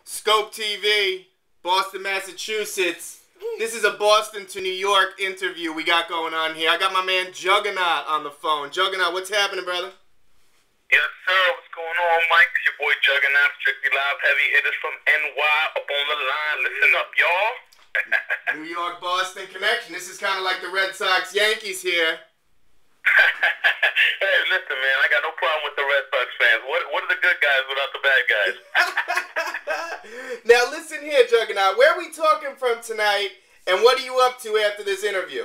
Skope TV, Boston, Massachusetts. This is a Boston to New York interview we got going on here. I got my man Juganot on the phone. Juganot, what's happening, brother? Yes, sir. What's going on, Mike? It's your boy Juganot, strictly live heavy hitters from NY up on the line. Listen up, y'all. New York Boston connection. This is kind of like the Red Sox Yankees here. Hey, listen, man. I got no problem with the Red Sox fans. What are the good guys without the bad guys? Now listen here, Juganot. Where are we talking from tonight, and what are you up to after this interview?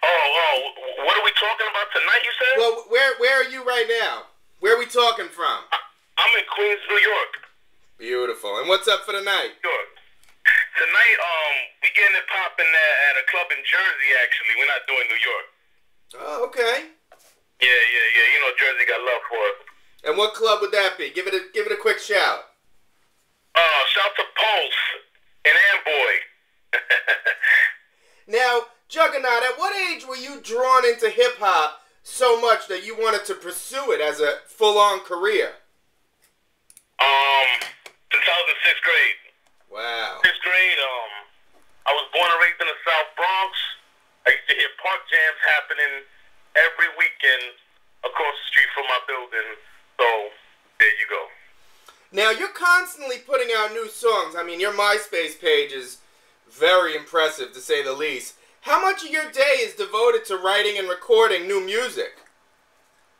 What are we talking about tonight, you said? Well, where are you right now? Where are we talking from? I'm in Queens, New York. Beautiful. And what's up for the night? New York. Tonight, we getting it popping at a club in Jersey, actually. We're not doing New York. Oh, okay. Yeah. You know, Jersey got love for us. And what club would that be? Give it a quick shout. Shout to Pulse and Amboy. Now, Juganot, at what age were you drawn into hip-hop so much that you wanted to pursue it as a full-on career? Since I was in 6th grade. Wow. 6th grade, I was born and raised in the South Bronx. I used to hear park jams happening every weekend across the street from my building. So, there you go. Now, you're constantly putting out new songs. I mean, your MySpace page is very impressive, to say the least. How much of your day is devoted to writing and recording new music?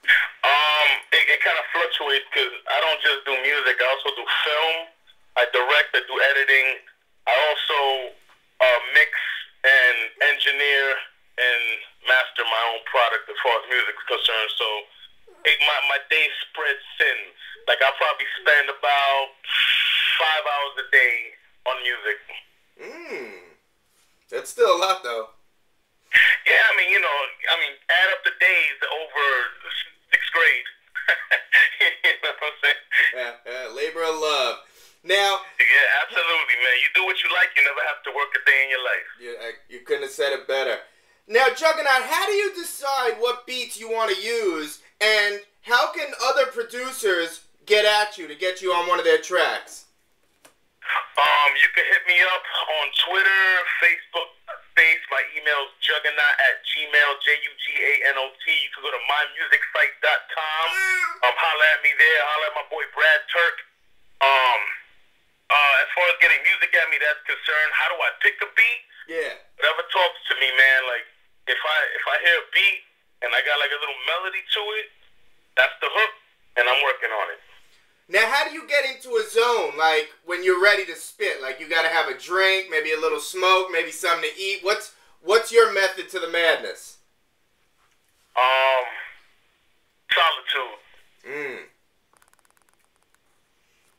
It kind of fluctuates because I don't just do music. I also do film. I direct. I do editing. I also mix and engineer and master my own product as far as music is concerned. So my day spreads thin. Like I probably spend about 5 hours a day on music. That's still a lot, though. Yeah, add up the days over 6th grade. You know what I'm saying? Yeah, labor of love. Now. Yeah, absolutely, man. You do what you like. You never have to work a day in your life. You couldn't have said it better. Now, Juganot, how do you decide what beats you want to use, and how can other producers get at you to get you on one of their tracks? You can hit me up on Twitter, Facebook, my email's juganot@gmail, Juganot. You can go to mymusicsite.com. Holla at me there. Holla at my boy Brad Turk. As far as getting music at me, that's concerned, how do I pick a beat? Yeah. Whatever talks to me, man. Like if I hear a beat and I got like a little melody to it, that's the hook, and I'm working on it. Now, how do you get into a zone, like, when you're ready to spit? Like, you got to have a drink, maybe a little smoke, maybe something to eat. What's your method to the madness? Solitude.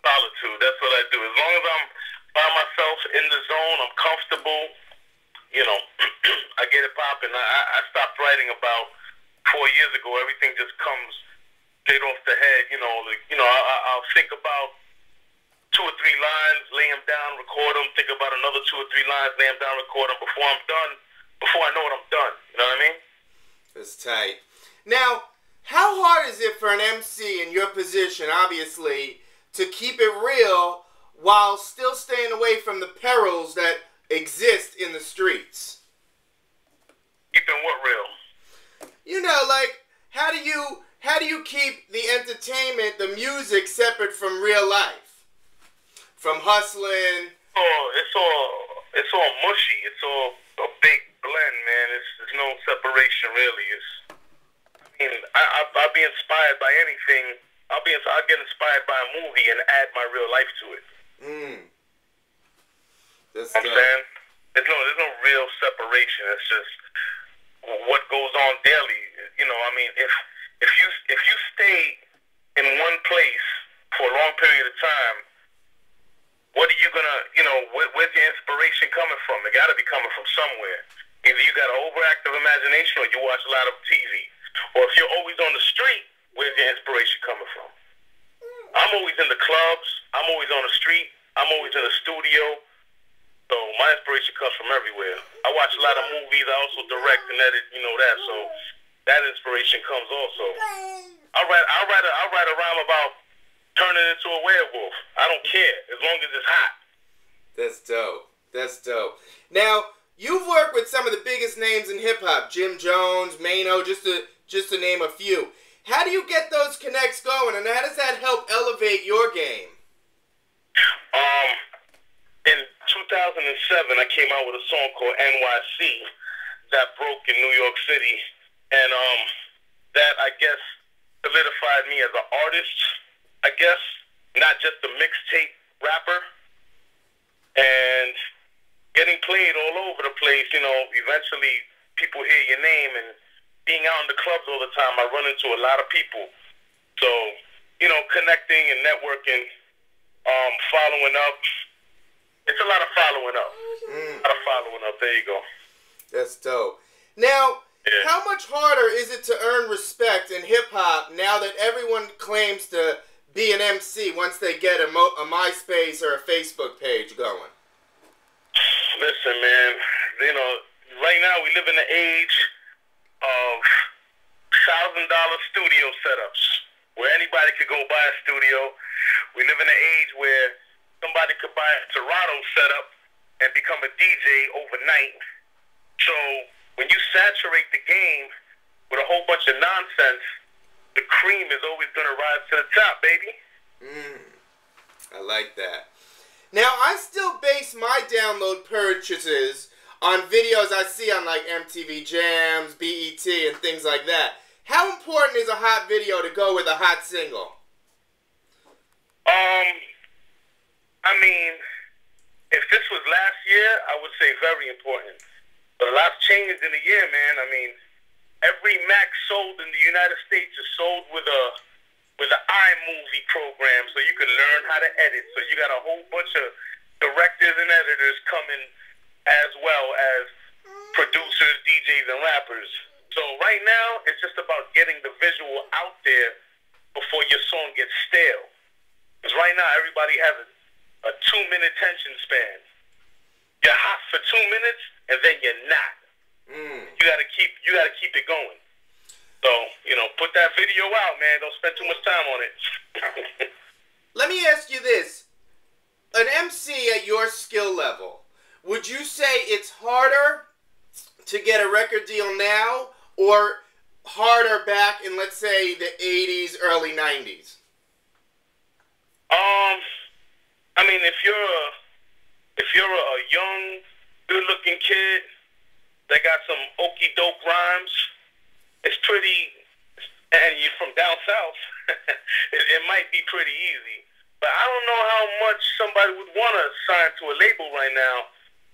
Solitude, that's what I do. As long as I'm by myself in the zone, I'm comfortable, you know, I get it popping. I stopped writing about 4 years ago. Everything just comes straight off the head, I'll think about 2 or 3 lines, lay them down, record them, think about another 2 or 3 lines, lay them down, record them before I'm done, before I know what I'm done. You know what I mean? That's tight. Now, how hard is it for an MC in your position, obviously, to keep it real while still staying away from the perils that exist in the streets? Keeping what real? You know, like, how do you keep the entertainment, the music, separate from real life? From hustling? Oh, it's all mushy. It's all a big blend, man. There's no separation, really. I'll be inspired by anything. I'll get inspired by a movie and add my real life to it. That's I'm saying there's no real separation. It's just what goes on daily. If you stay in one place for a long period of time, what are you gonna, where's your inspiration coming from? It got to be coming from somewhere. Either you got an overactive imagination or you watch a lot of TV. Or if you're always on the street, where's your inspiration coming from? I'm always in the clubs. I'm always on the street. I'm always in the studio. So my inspiration comes from everywhere. I watch a lot of movies. I also direct and edit, that. So that inspiration comes also. I'll write a rhyme about turning into a werewolf. I don't care as long as it's hot. That's dope. That's dope. Now, you've worked with some of the biggest names in hip hop, Jim Jones, Mano, just to name a few. How do you get those connects going, and how does that help elevate your game? In 2007, I came out with a song called NYC that broke in New York City, and that, I guess, solidified me as an artist, I guess, not just a mixtape rapper, and getting played all over the place. You know, eventually people hear your name, and being out in the clubs all the time, I run into a lot of people. So, you know, connecting and networking, following up. It's a lot of following up. A lot of following up. There you go. That's dope. Now, how much harder is it to earn respect in hip-hop now that everyone claims to be an MC once they get a MySpace or a Facebook page going? Listen, man, you know, right now we live in the age of $1,000 studio setups where anybody could go buy a studio. We live in an age where somebody could buy a Serato setup and become a DJ overnight. So when you saturate the game with a whole bunch of nonsense, the cream is always going to rise to the top, baby. I like that. Now, I still base my download purchases on videos I see on like MTV Jams, BET, and things like that. How important is a hot video to go with a hot single? I mean, if this was last year, I would say very important. But a lot's changed in a year, man. I mean, every Mac sold in the United States is sold with an iMovie program, so you can learn how to edit. So you got a whole bunch of directors and editors coming, as well as producers, DJs, and rappers. So right now, it's just about getting the visual out there before your song gets stale. Because right now, everybody has a 2-minute attention span. You're hot for 2 minutes, and then you're not. You gotta keep it going. So, you know, put that video out, man. Don't spend too much time on it. Let me ask you this. An MC at your skill level, would you say it's harder to get a record deal now or harder back in, let's say, the 80s, early 90s? I mean, if you're a young, good-looking kid that got some okey-doke rhymes, it's pretty, and you're from down south, it might be pretty easy. But I don't know how much somebody would want to sign to a label right now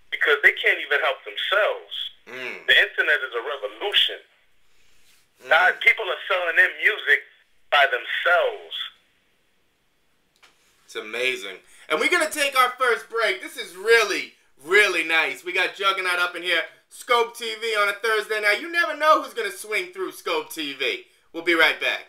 because they can't even help themselves. The internet is a revolution. Now people are selling their music by themselves. It's amazing. And we're going to take our first break. This is really, really nice. We got Juganot up in here. Skope TV on a Thursday. Now, you never know who's going to swing through Skope TV. We'll be right back.